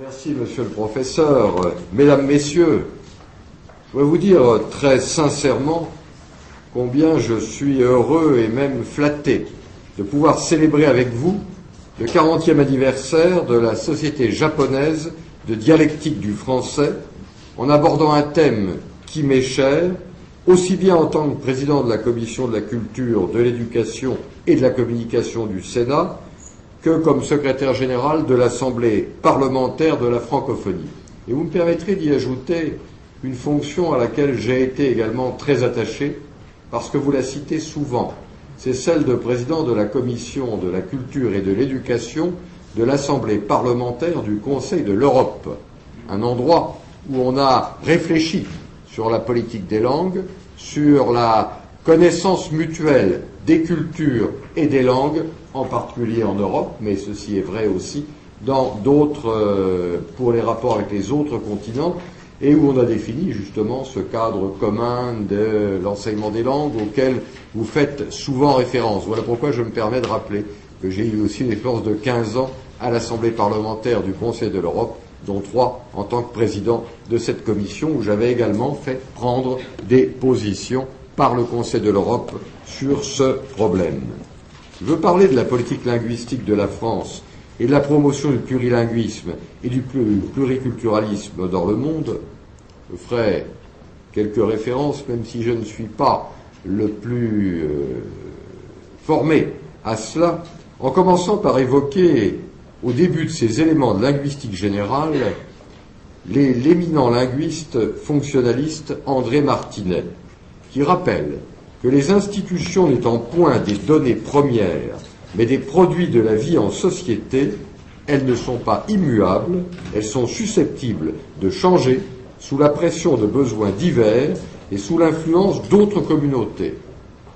Merci, monsieur le professeur. Mesdames, messieurs, je voudrais vous dire très sincèrement combien je suis heureux et même flatté de pouvoir célébrer avec vous le 40e anniversaire de la Société japonaise de dialectique du français en abordant un thème qui m'est cher, aussi bien en tant que président de la Commission de la culture, de l'éducation et de la communication du Sénat, que comme secrétaire général de l'Assemblée parlementaire de la francophonie. Et vous me permettrez d'y ajouter une fonction à laquelle j'ai été également très attaché, parce que vous la citez souvent. C'est celle de président de la Commission de la culture et de l'éducation de l'Assemblée parlementaire du Conseil de l'Europe, un endroit où on a réfléchi sur la politique des langues, sur la connaissance mutuelle des cultures et des langues, en particulier en Europe, mais ceci est vrai aussi dans d'autres, pour les rapports avec les autres continents, et où on a défini justement ce cadre commun de l'enseignement des langues auquel vous faites souvent référence. Voilà pourquoi je me permets de rappeler que j'ai eu aussi une expérience de 15 ans à l'Assemblée parlementaire du Conseil de l'Europe, dont 3 en tant que président de cette commission, où j'avais également fait prendre des positions par le Conseil de l'Europe sur ce problème. Je veux parler de la politique linguistique de la France et de la promotion du plurilinguisme et du pluriculturalisme dans le monde. Je ferai quelques références, même si je ne suis pas le plus formé à cela, en commençant par évoquer, au début de ces éléments de linguistique générale, l'éminent linguiste fonctionnaliste André Martinet, qui rappelle que les institutions n'étant point des données premières, mais des produits de la vie en société, elles ne sont pas immuables, elles sont susceptibles de changer sous la pression de besoins divers et sous l'influence d'autres communautés.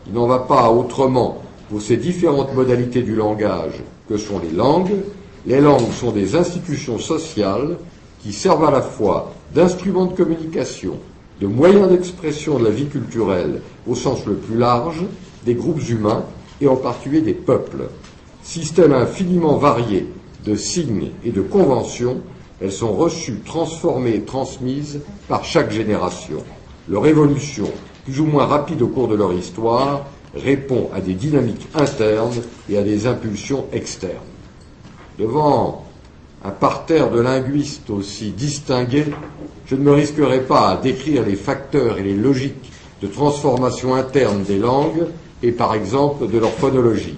Il n'en va pas autrement pour ces différentes modalités du langage que sont les langues. Les langues sont des institutions sociales qui servent à la fois d'instruments de communication, de moyens d'expression de la vie culturelle au sens le plus large des groupes humains et en particulier des peuples. Système infiniment varié de signes et de conventions, elles sont reçues, transformées et transmises par chaque génération. Leur évolution, plus ou moins rapide au cours de leur histoire, répond à des dynamiques internes et à des impulsions externes. Devant un parterre de linguistes aussi distingués, je ne me risquerai pas à décrire les facteurs et les logiques de transformation interne des langues et par exemple de leur phonologie.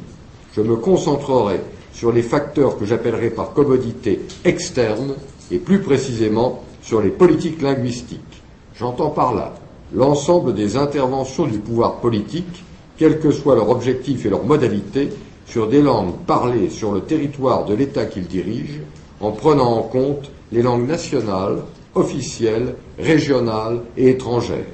Je me concentrerai sur les facteurs que j'appellerai par commodité externes et plus précisément sur les politiques linguistiques. J'entends par là l'ensemble des interventions du pouvoir politique, quels que soient leurs objectifs et leurs modalités, sur des langues parlées sur le territoire de l'État qu'ils dirigent, en prenant en compte les langues nationales, officielles, régionales et étrangères.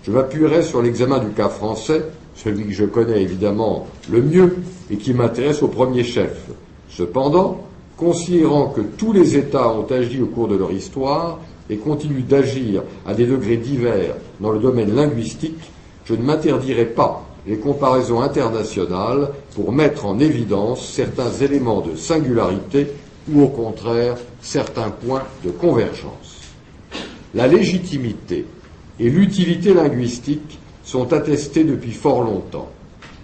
Je m'appuierai sur l'examen du cas français, celui que je connais évidemment le mieux et qui m'intéresse au premier chef. Cependant, considérant que tous les États ont agi au cours de leur histoire et continuent d'agir à des degrés divers dans le domaine linguistique, je ne m'interdirai pas les comparaisons internationales pour mettre en évidence certains éléments de singularité ou au contraire certains points de convergence. La légitimité et l'utilité linguistique sont attestées depuis fort longtemps.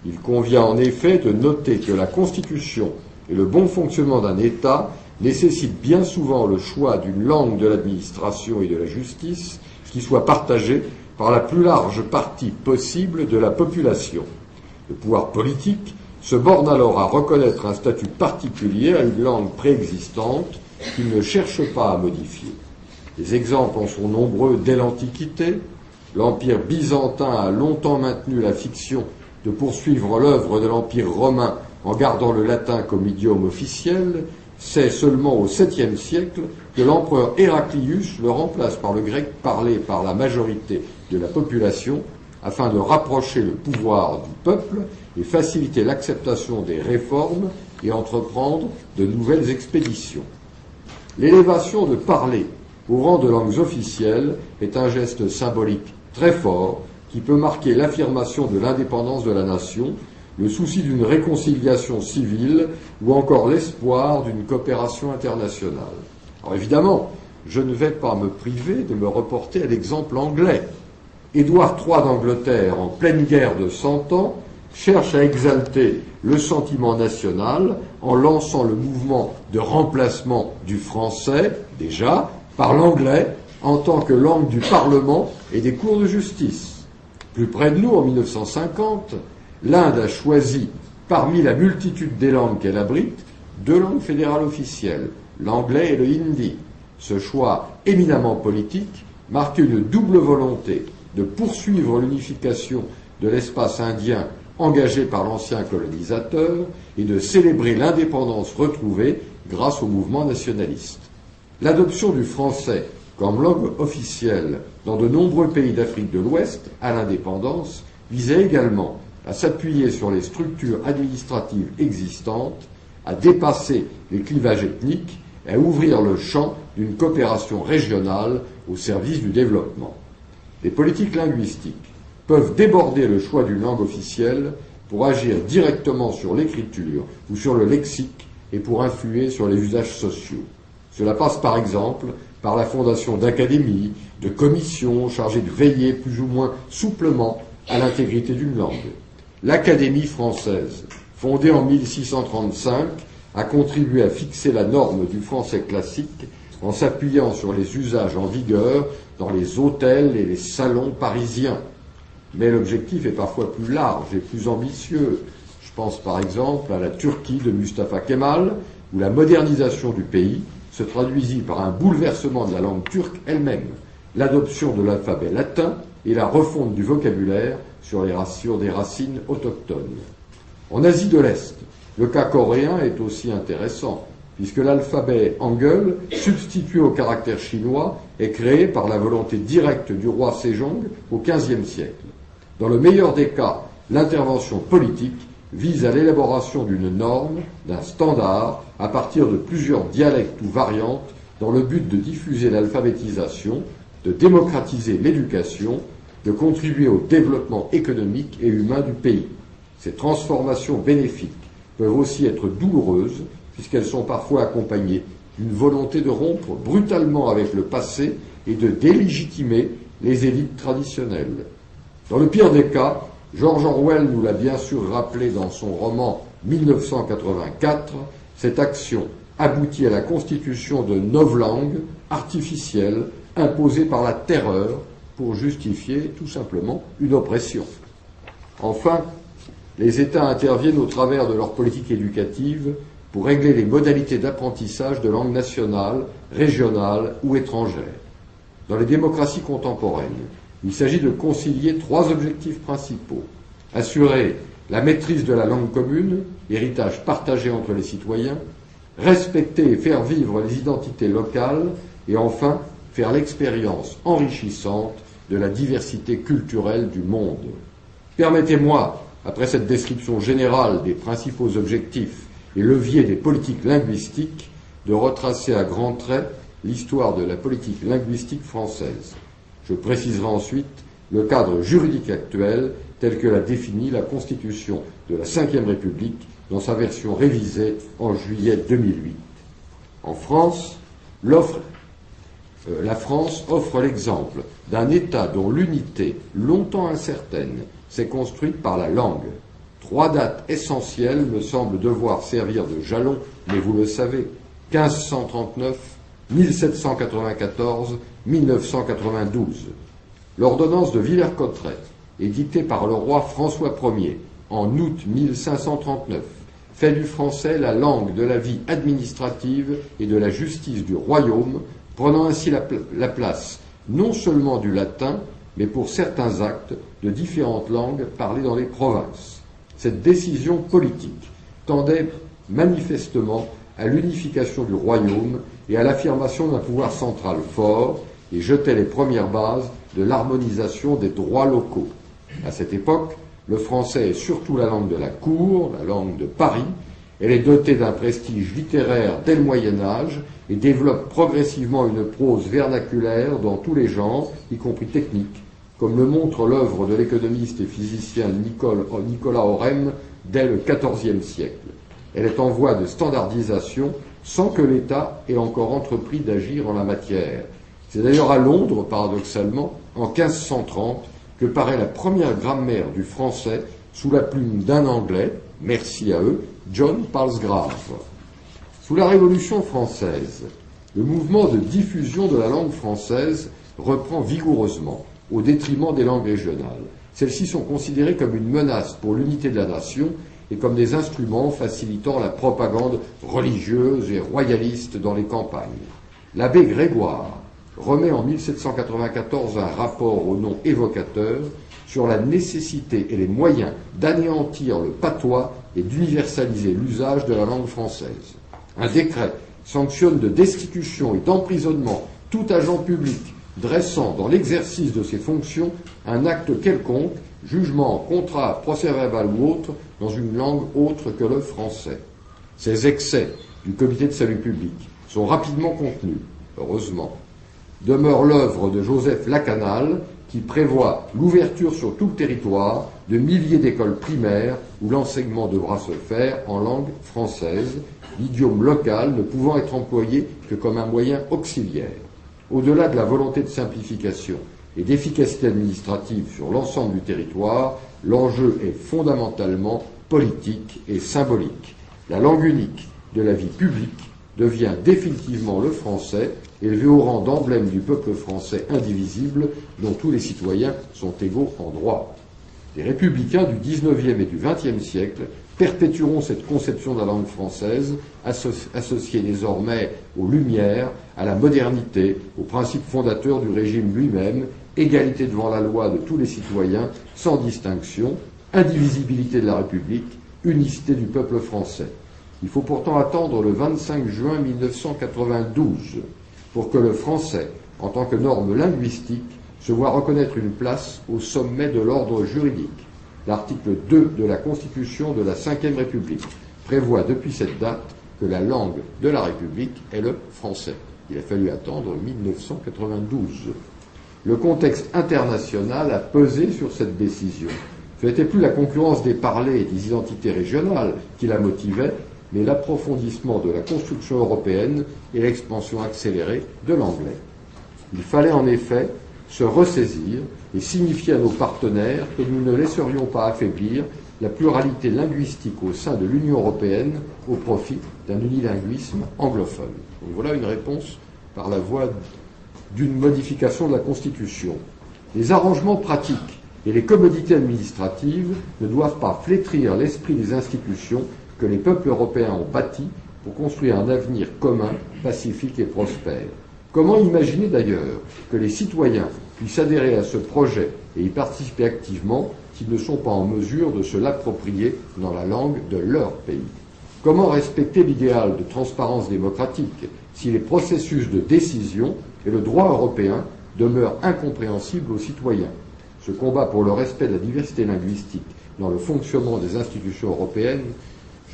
Il convient en effet de noter que la Constitution et le bon fonctionnement d'un État nécessitent bien souvent le choix d'une langue de l'administration et de la justice qui soit partagée par la plus large partie possible de la population. Le pouvoir politique se borne alors à reconnaître un statut particulier à une langue préexistante qu'il ne cherche pas à modifier. Les exemples en sont nombreux dès l'Antiquité. L'Empire byzantin a longtemps maintenu la fiction de poursuivre l'œuvre de l'Empire romain en gardant le latin comme idiome officiel. C'est seulement au 7e siècle que l'empereur Héraclius le remplace par le grec parlé par la majorité de la population afin de rapprocher le pouvoir du peuple et faciliter l'acceptation des réformes et entreprendre de nouvelles expéditions. L'élévation de parler au rang de langues officielles est un geste symbolique très fort qui peut marquer l'affirmation de l'indépendance de la nation, le souci d'une réconciliation civile ou encore l'espoir d'une coopération internationale. Alors évidemment, je ne vais pas me priver de me reporter à l'exemple anglais. Édouard III d'Angleterre, en pleine guerre de 100 ans, cherche à exalter le sentiment national en lançant le mouvement de remplacement du français, déjà, par l'anglais en tant que langue du Parlement et des cours de justice. Plus près de nous, en 1950, l'Inde a choisi, parmi la multitude des langues qu'elle abrite, 2 langues fédérales officielles, l'anglais et le hindi. Ce choix éminemment politique marque une double volonté de poursuivre l'unification de l'espace indien engagé par l'ancien colonisateur et de célébrer l'indépendance retrouvée grâce au mouvement nationaliste. L'adoption du français comme langue officielle dans de nombreux pays d'Afrique de l'Ouest à l'indépendance visait également à s'appuyer sur les structures administratives existantes, à dépasser les clivages ethniques et à ouvrir le champ d'une coopération régionale au service du développement. Les politiques linguistiques peuvent déborder le choix d'une langue officielle pour agir directement sur l'écriture ou sur le lexique et pour influer sur les usages sociaux. Cela passe par exemple par la fondation d'académies, de commissions chargées de veiller plus ou moins souplement à l'intégrité d'une langue. L'Académie française, fondée en 1635, a contribué à fixer la norme du français classique en s'appuyant sur les usages en vigueur dans les hôtels et les salons parisiens. Mais l'objectif est parfois plus large et plus ambitieux. Je pense par exemple à la Turquie de Mustafa Kemal, où la modernisation du pays se traduisit par un bouleversement de la langue turque elle-même, l'adoption de l'alphabet latin et la refonte du vocabulaire sur des racines autochtones. En Asie de l'Est, le cas coréen est aussi intéressant, puisque l'alphabet Hangul, substitué au caractère chinois, est créé par la volonté directe du roi Sejong au XVe siècle. Dans le meilleur des cas, l'intervention politique vise à l'élaboration d'une norme, d'un standard, à partir de plusieurs dialectes ou variantes, dans le but de diffuser l'alphabétisation, de démocratiser l'éducation, de contribuer au développement économique et humain du pays. Ces transformations bénéfiques peuvent aussi être douloureuses, puisqu'elles sont parfois accompagnées d'une volonté de rompre brutalement avec le passé et de délégitimer les élites traditionnelles. Dans le pire des cas, George Orwell nous l'a bien sûr rappelé dans son roman 1984, cette action aboutit à la constitution de novlangues artificielles imposées par la terreur pour justifier tout simplement une oppression. Enfin, les États interviennent au travers de leur politique éducative pour régler les modalités d'apprentissage de langues nationales, régionales ou étrangères. Dans les démocraties contemporaines, il s'agit de concilier 3 objectifs principaux. Assurer la maîtrise de la langue commune, héritage partagé entre les citoyens, respecter et faire vivre les identités locales, et enfin, faire l'expérience enrichissante de la diversité culturelle du monde. Permettez-moi, après cette description générale des principaux objectifs et leviers des politiques linguistiques, de retracer à grands traits l'histoire de la politique linguistique française. Je préciserai ensuite le cadre juridique actuel tel que l'a défini la Constitution de la Ve République dans sa version révisée en juillet 2008. En France, la France offre l'exemple d'un État dont l'unité, longtemps incertaine, s'est construite par la langue. 3 dates essentielles me semblent devoir servir de jalon, mais vous le savez, 1539, 1794, 1992. L'ordonnance de Villers-Cotterêts, éditée par le roi François Ier en août 1539, fait du français la langue de la vie administrative et de la justice du royaume, prenant ainsi la place non seulement du latin, mais pour certains actes de différentes langues parlées dans les provinces. Cette décision politique tendait manifestement à l'unification du royaume et à l'affirmation d'un pouvoir central fort et jetait les premières bases de l'harmonisation des droits locaux. À cette époque, le français est surtout la langue de la cour, la langue de Paris. Elle est dotée d'un prestige littéraire dès le Moyen-Âge et développe progressivement une prose vernaculaire dans tous les genres, y compris techniques, comme le montre l'œuvre de l'économiste et physicien Nicolas Orem dès le XIVe siècle. Elle est en voie de standardisation sans que l'État ait encore entrepris d'agir en la matière. C'est d'ailleurs à Londres, paradoxalement, en 1530, que paraît la première grammaire du français sous la plume d'un Anglais, merci à eux, John Palsgrave. Sous la Révolution française, le mouvement de diffusion de la langue française reprend vigoureusement, au détriment des langues régionales. Celles-ci sont considérées comme une menace pour l'unité de la nation et comme des instruments facilitant la propagande religieuse et royaliste dans les campagnes. L'abbé Grégoire remet en 1794 un rapport au nom évocateur sur la nécessité et les moyens d'anéantir le patois et d'universaliser l'usage de la langue française. Un décret sanctionne de destitution et d'emprisonnement tout agent public dressant dans l'exercice de ses fonctions un acte quelconque, jugement, contrat, procès-verbal ou autre, dans une langue autre que le français. Ces excès du Comité de salut public sont rapidement contenus, heureusement. Demeure l'œuvre de Joseph Lacanal, qui prévoit l'ouverture sur tout le territoire de milliers d'écoles primaires où l'enseignement devra se faire en langue française, l'idiome local ne pouvant être employé que comme un moyen auxiliaire. Au-delà de la volonté de simplification et d'efficacité administrative sur l'ensemble du territoire, l'enjeu est fondamentalement politique et symbolique. La langue unique de la vie publique devient définitivement le français, élevé au rang d'emblème du peuple français indivisible dont tous les citoyens sont égaux en droit. Les républicains du XIXe et du XXe siècle perpétueront cette conception de la langue française, associée désormais aux Lumières, à la modernité, aux principes fondateurs du régime lui-même, égalité devant la loi de tous les citoyens, sans distinction, indivisibilité de la République, unicité du peuple français. Il faut pourtant attendre le 25 juin 1992 pour que le français, en tant que norme linguistique, se voit reconnaître une place au sommet de l'ordre juridique. L'article 2 de la Constitution de la Ve République prévoit depuis cette date que la langue de la République est le français. Il a fallu attendre 1992. Le contexte international a pesé sur cette décision. Ce n'était plus la concurrence des parlers et des identités régionales qui la motivait, mais l'approfondissement de la construction européenne et l'expansion accélérée de l'anglais. Il fallait en effet se ressaisir et signifier à nos partenaires que nous ne laisserions pas affaiblir la pluralité linguistique au sein de l'Union européenne au profit d'un unilinguisme anglophone. Donc voilà une réponse par la voie d'une modification de la Constitution. Les arrangements pratiques et les commodités administratives ne doivent pas flétrir l'esprit des institutions que les peuples européens ont bâti pour construire un avenir commun, pacifique et prospère. Comment imaginer d'ailleurs que les citoyens puissent adhérer à ce projet et y participer activement s'ils ne sont pas en mesure de se l'approprier dans la langue de leur pays? Comment respecter l'idéal de transparence démocratique si les processus de décision et le droit européen demeurent incompréhensibles aux citoyens? Ce combat pour le respect de la diversité linguistique dans le fonctionnement des institutions européennes,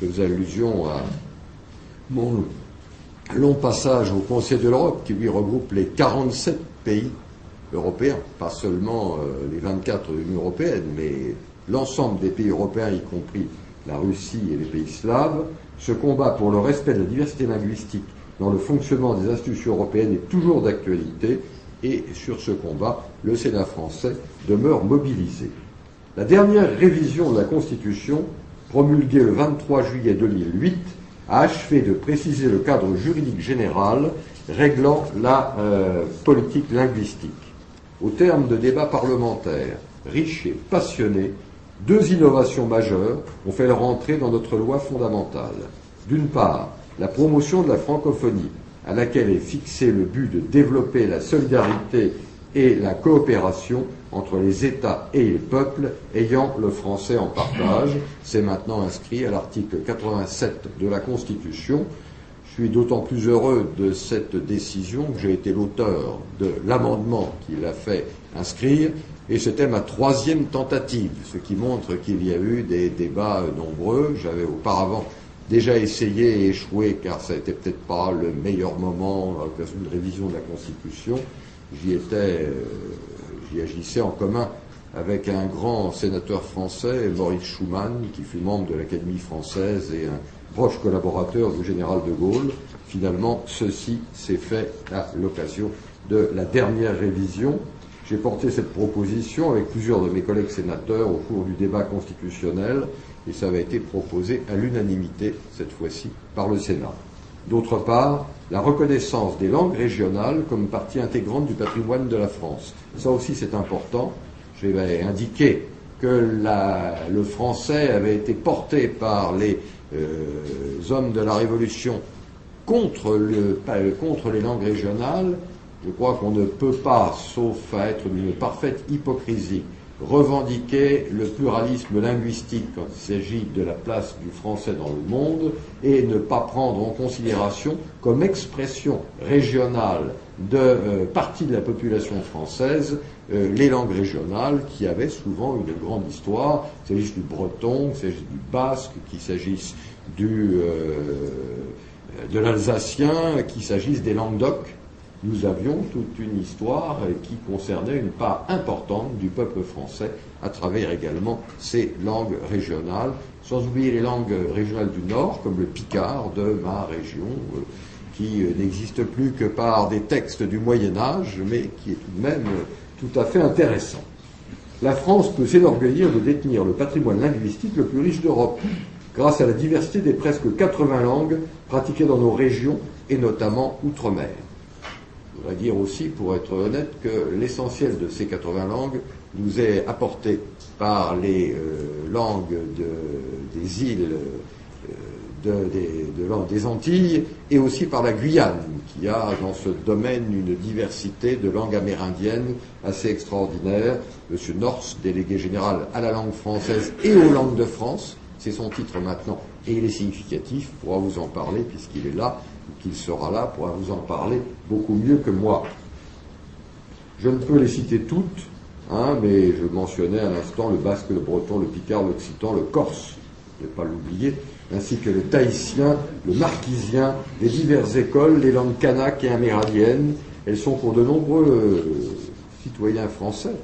je faisais allusion à mon long passage au Conseil de l'Europe qui lui regroupe les 47 pays européens, pas seulement les 24 de l'Union européenne, mais l'ensemble des pays européens, y compris la Russie et les pays slaves. Ce combat pour le respect de la diversité linguistique dans le fonctionnement des institutions européennes est toujours d'actualité et sur ce combat, le Sénat français demeure mobilisé. La dernière révision de la Constitution, promulguée le 23 juillet 2008, a achevé de préciser le cadre juridique général réglant la politique linguistique. Au terme de débats parlementaires riches et passionnés, deux innovations majeures ont fait leur entrée dans notre loi fondamentale. D'une part, la promotion de la francophonie, à laquelle est fixé le but de développer la solidarité et la coopération entre les États et les peuples ayant le français en partage. C'est maintenant inscrit à l'article 87 de la Constitution. Je suis d'autant plus heureux de cette décision que j'ai été l'auteur de l'amendement qui l'a fait inscrire, et c'était ma troisième tentative, ce qui montre qu'il y a eu des débats nombreux. J'avais auparavant déjà essayé et échoué, car ça n'était peut-être pas le meilleur moment à l'occasion d'une révision de la Constitution. J'y agissais en commun avec un grand sénateur français, Maurice Schumann, qui fut membre de l'Académie française et un proche collaborateur du général de Gaulle. Finalement, ceci s'est fait à l'occasion de la dernière révision. J'ai porté cette proposition avec plusieurs de mes collègues sénateurs au cours du débat constitutionnel et ça avait été proposé à l'unanimité, cette fois-ci, par le Sénat. D'autre part, la reconnaissance des langues régionales comme partie intégrante du patrimoine de la France. Ça aussi, c'est important. J'ai indiqué que le français avait été porté par les hommes de la Révolution contre les langues régionales. Je crois qu'on ne peut pas, sauf à être d'une parfaite hypocrisie, revendiquer le pluralisme linguistique quand il s'agit de la place du français dans le monde et ne pas prendre en considération comme expression régionale de partie de la population française les langues régionales qui avaient souvent une grande histoire, qu'il s'agisse du breton, qu'il s'agisse du basque, qu'il s'agisse de l'alsacien, qu'il s'agisse des languedoc. Nous avions toute une histoire qui concernait une part importante du peuple français à travers également ces langues régionales, sans oublier les langues régionales du Nord, comme le picard de ma région, qui n'existe plus que par des textes du Moyen-Âge, mais qui est tout de même tout à fait intéressant. La France peut s'enorgueillir de détenir le patrimoine linguistique le plus riche d'Europe, grâce à la diversité des presque 80 langues pratiquées dans nos régions, et notamment outre-mer. Je voudrais dire aussi, pour être honnête, que l'essentiel de ces 80 langues nous est apporté par les langues des îles, des Antilles, et aussi par la Guyane, qui a dans ce domaine une diversité de langues amérindiennes assez extraordinaire. Monsieur Norse, délégué général à la langue française et aux langues de France, c'est son titre maintenant, et il est significatif, pourra vous en parler puisqu'il est là, qu'il sera là, pourra vous en parler beaucoup mieux que moi. Je ne peux les citer toutes, mais je mentionnais à l'instant le basque, le breton, le picard, l'occitan, le corse, ne pas l'oublier, ainsi que le tahitien, le marquisien, les diverses écoles, les langues kanak et amérindiennes. Elles sont pour de nombreux citoyens français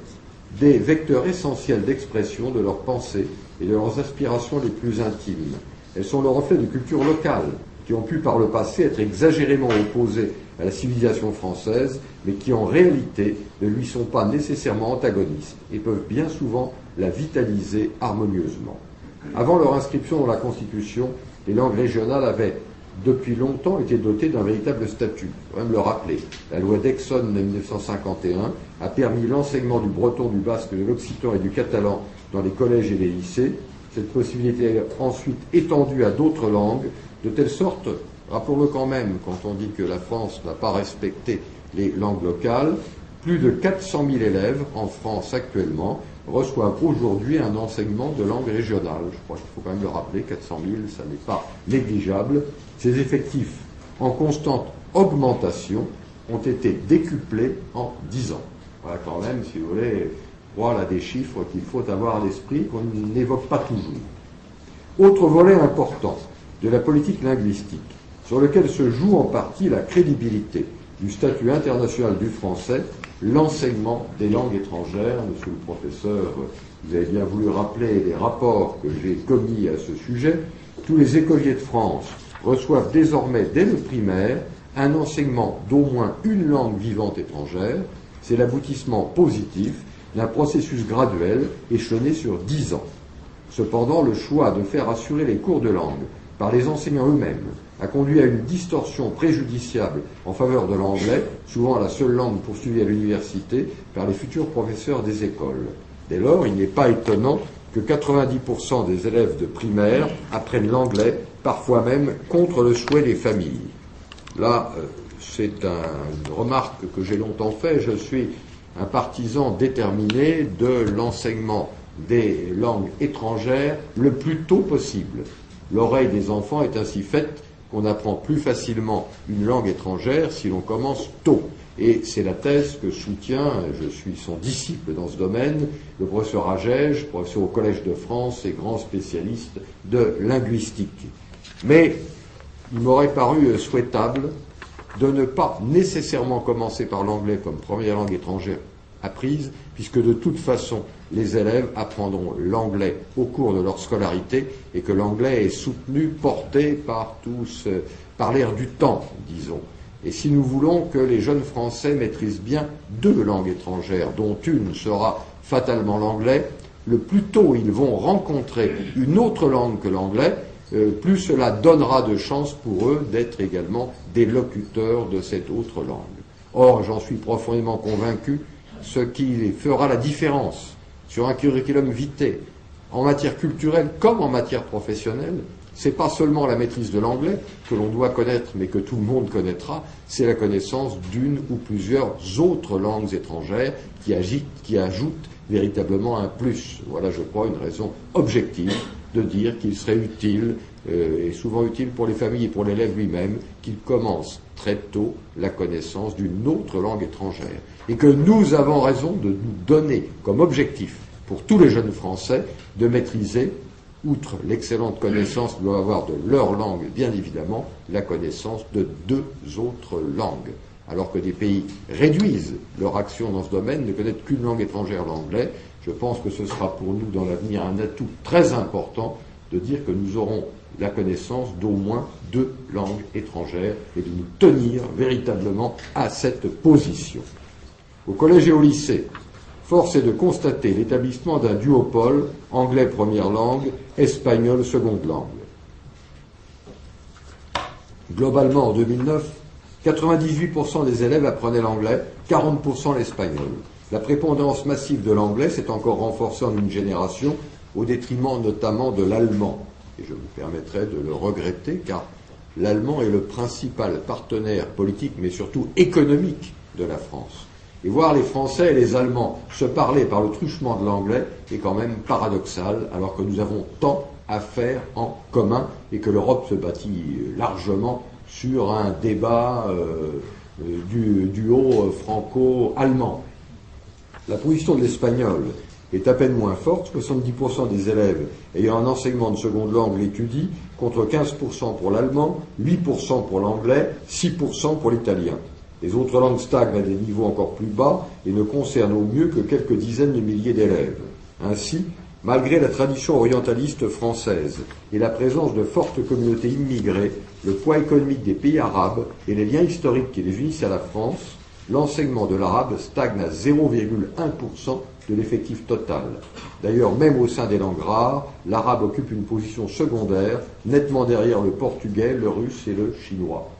des vecteurs essentiels d'expression de leurs pensées et de leurs aspirations les plus intimes. Elles sont le reflet de cultures locales qui ont pu par le passé être exagérément opposées à la civilisation française, mais qui en réalité ne lui sont pas nécessairement antagonistes et peuvent bien souvent la vitaliser harmonieusement. Avant leur inscription dans la Constitution, les langues régionales avaient depuis longtemps été dotées d'un véritable statut. Il faut même le rappeler. La loi d'Exonne de 1951 a permis l'enseignement du breton, du basque, de l'occitan et du catalan dans les collèges et les lycées. Cette possibilité est ensuite étendue à d'autres langues, de telle sorte, rappelons-le quand même, quand on dit que la France n'a pas respecté les langues locales, plus de 400 000 élèves en France actuellement reçoivent aujourd'hui un enseignement de langue régionale. Je crois qu'il faut quand même le rappeler, 400 000, ça n'est pas négligeable. Ces effectifs, en constante augmentation, ont été décuplés en 10 ans. Voilà quand même, si vous voulez, voilà des chiffres qu'il faut avoir à l'esprit, qu'on n'évoque pas toujours. Autre volet important de la politique linguistique, sur lequel se joue en partie la crédibilité du statut international du français, l'enseignement des langues étrangères. Monsieur le professeur, vous avez bien voulu rappeler les rapports que j'ai commis à ce sujet. Tous les écoliers de France reçoivent désormais, dès le primaire, un enseignement d'au moins une langue vivante étrangère. C'est l'aboutissement positif d'un processus graduel échelonné sur 10 ans. Cependant, le choix de faire assurer les cours de langue par les enseignants eux-mêmes a conduit à une distorsion préjudiciable en faveur de l'anglais, souvent la seule langue poursuivie à l'université par les futurs professeurs des écoles. Dès lors, il n'est pas étonnant que 90% des élèves de primaire apprennent l'anglais, parfois même contre le souhait des familles. Là, c'est une remarque que j'ai longtemps faite. Je suis un partisan déterminé de l'enseignement des langues étrangères le plus tôt possible. L'oreille des enfants est ainsi faite qu'on apprend plus facilement une langue étrangère si l'on commence tôt. Et c'est la thèse que soutient, je suis son disciple dans ce domaine, le professeur Agege, professeur au Collège de France et grand spécialiste de linguistique. Mais il m'aurait paru souhaitable de ne pas nécessairement commencer par l'anglais comme première langue étrangère apprise, puisque de toute façon, les élèves apprendront l'anglais au cours de leur scolarité et que l'anglais est soutenu, porté par tous, par l'air du temps, disons. Et si nous voulons que les jeunes Français maîtrisent bien 2 langues étrangères, dont une sera fatalement l'anglais, le plus tôt ils vont rencontrer une autre langue que l'anglais, plus cela donnera de chances pour eux d'être également des locuteurs de cette autre langue. Or, j'en suis profondément convaincu, ce qui fera la différence sur un curriculum vitae, en matière culturelle comme en matière professionnelle, c'est pas seulement la maîtrise de l'anglais que l'on doit connaître, mais que tout le monde connaîtra, c'est la connaissance d'une ou plusieurs autres langues étrangères qui ajoutent véritablement un plus. Voilà, je crois, une raison objective de dire qu'il serait utile, et souvent utile pour les familles et pour l'élève lui-même, qu'il commence très tôt la connaissance d'une autre langue étrangère. Et que nous avons raison de nous donner comme objectif pour tous les jeunes Français de maîtriser, outre l'excellente connaissance qu'ils doivent avoir de leur langue, bien évidemment, la connaissance de 2 autres langues. Alors que des pays réduisent leur action dans ce domaine, ne connaissent qu'une langue étrangère, l'anglais, je pense que ce sera pour nous dans l'avenir un atout très important de dire que nous aurons la connaissance d'au moins 2 langues étrangères et de nous tenir véritablement à cette position. Au collège et au lycée, force est de constater l'établissement d'un duopole anglais première langue, espagnol seconde langue. Globalement, en 2009, 98% des élèves apprenaient l'anglais, 40% l'espagnol. La prépondérance massive de l'anglais s'est encore renforcée en une génération, au détriment notamment de l'allemand. Et je me permettrai de le regretter, car l'allemand est le principal partenaire politique, mais surtout économique de la France. Et voir les Français et les Allemands se parler par le truchement de l'anglais est quand même paradoxal, alors que nous avons tant à faire en commun et que l'Europe se bâtit largement sur un débat du duo franco-allemand. La position de l'espagnol est à peine moins forte. 70% des élèves ayant un enseignement de seconde langue l'étudient, contre 15% pour l'allemand, 8% pour l'anglais, 6% pour l'italien. Les autres langues stagnent à des niveaux encore plus bas et ne concernent au mieux que quelques dizaines de milliers d'élèves. Ainsi, malgré la tradition orientaliste française et la présence de fortes communautés immigrées, le poids économique des pays arabes et les liens historiques qui les unissent à la France, l'enseignement de l'arabe stagne à 0,1% de l'effectif total. D'ailleurs, même au sein des langues rares, l'arabe occupe une position secondaire, nettement derrière le portugais, le russe et le chinois.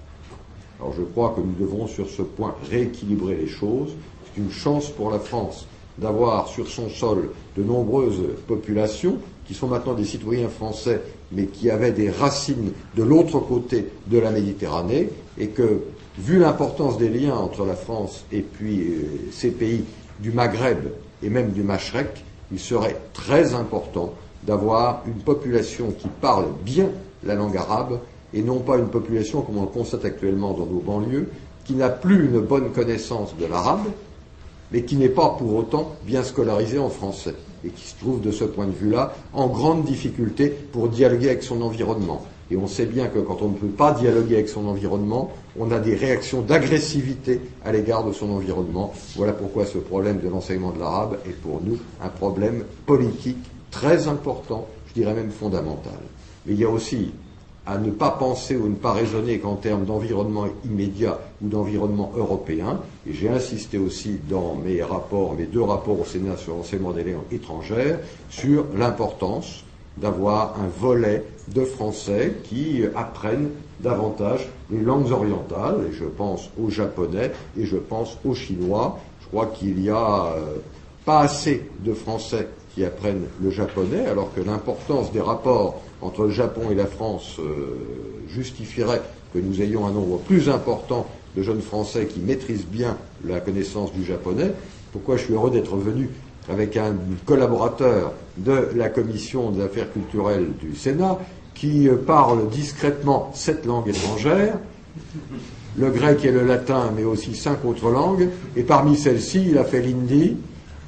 Alors je crois que nous devons sur ce point rééquilibrer les choses. C'est une chance pour la France d'avoir sur son sol de nombreuses populations qui sont maintenant des citoyens français mais qui avaient des racines de l'autre côté de la Méditerranée et que, vu l'importance des liens entre la France et puis ces pays du Maghreb et même du Machrek, il serait très important d'avoir une population qui parle bien la langue arabe et non pas une population, comme on le constate actuellement dans nos banlieues, qui n'a plus une bonne connaissance de l'arabe, mais qui n'est pas pour autant bien scolarisée en français, et qui se trouve de ce point de vue-là en grande difficulté pour dialoguer avec son environnement. Et on sait bien que quand on ne peut pas dialoguer avec son environnement, on a des réactions d'agressivité à l'égard de son environnement. Voilà pourquoi ce problème de l'enseignement de l'arabe est pour nous un problème politique très important, je dirais même fondamental. Mais il y a aussi à ne pas penser ou ne pas raisonner qu'en termes d'environnement immédiat ou d'environnement européen. Et j'ai insisté aussi dans mes 2 rapports au Sénat sur l'enseignement des langues étrangères, sur l'importance d'avoir un volet de Français qui apprennent davantage les langues orientales, et je pense au japonais et je pense au chinois. Je crois qu'il y a pas assez de Français qui apprennent le japonais, alors que l'importance des rapports entre le Japon et la France justifierait que nous ayons un nombre plus important de jeunes Français qui maîtrisent bien la connaissance du japonais. Pourquoi je suis heureux d'être venu avec un collaborateur de la Commission des affaires culturelles du Sénat qui parle discrètement 7 langues étrangères, le grec et le latin, mais aussi 5 autres langues, et parmi celles-ci, il a fait l'hindi.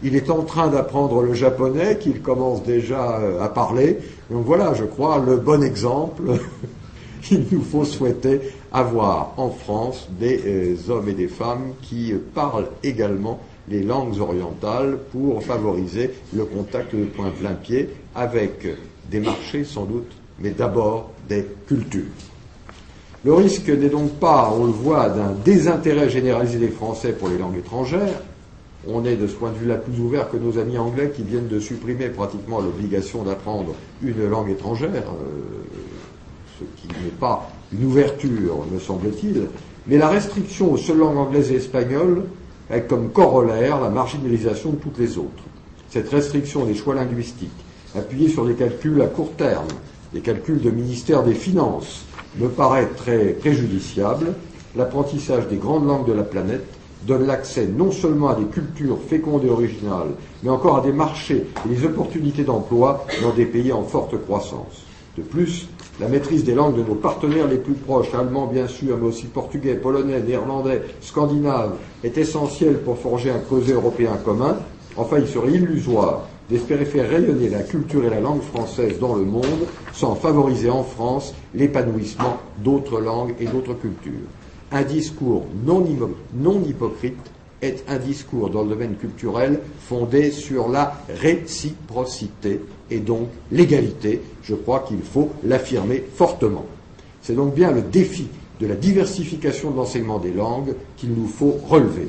Il est en train d'apprendre le japonais, qu'il commence déjà à parler. Donc voilà, je crois, le bon exemple. Il nous faut souhaiter avoir en France des hommes et des femmes qui parlent également les langues orientales pour favoriser le contact de point plein pied avec des marchés sans doute, mais d'abord des cultures. Le risque n'est donc pas, on le voit, d'un désintérêt généralisé des Français pour les langues étrangères. On est de ce point de vue-là plus ouvert que nos amis anglais qui viennent de supprimer pratiquement l'obligation d'apprendre une langue étrangère, ce qui n'est pas une ouverture, me semble-t-il, mais la restriction aux seules langues anglaises et espagnoles a comme corollaire la marginalisation de toutes les autres. Cette restriction des choix linguistiques, appuyée sur des calculs à court terme, des calculs de ministère des Finances, me paraît très préjudiciable. L'apprentissage des grandes langues de la planète donne l'accès non seulement à des cultures fécondes et originales, mais encore à des marchés et des opportunités d'emploi dans des pays en forte croissance. De plus, la maîtrise des langues de nos partenaires les plus proches, allemands bien sûr, mais aussi portugais, polonais, néerlandais, scandinaves, est essentielle pour forger un creuset européen commun. Enfin, il serait illusoire d'espérer faire rayonner la culture et la langue française dans le monde sans favoriser en France l'épanouissement d'autres langues et d'autres cultures. Un discours non hypocrite est un discours dans le domaine culturel fondé sur la réciprocité et donc l'égalité. Je crois qu'il faut l'affirmer fortement. C'est donc bien le défi de la diversification de l'enseignement des langues qu'il nous faut relever.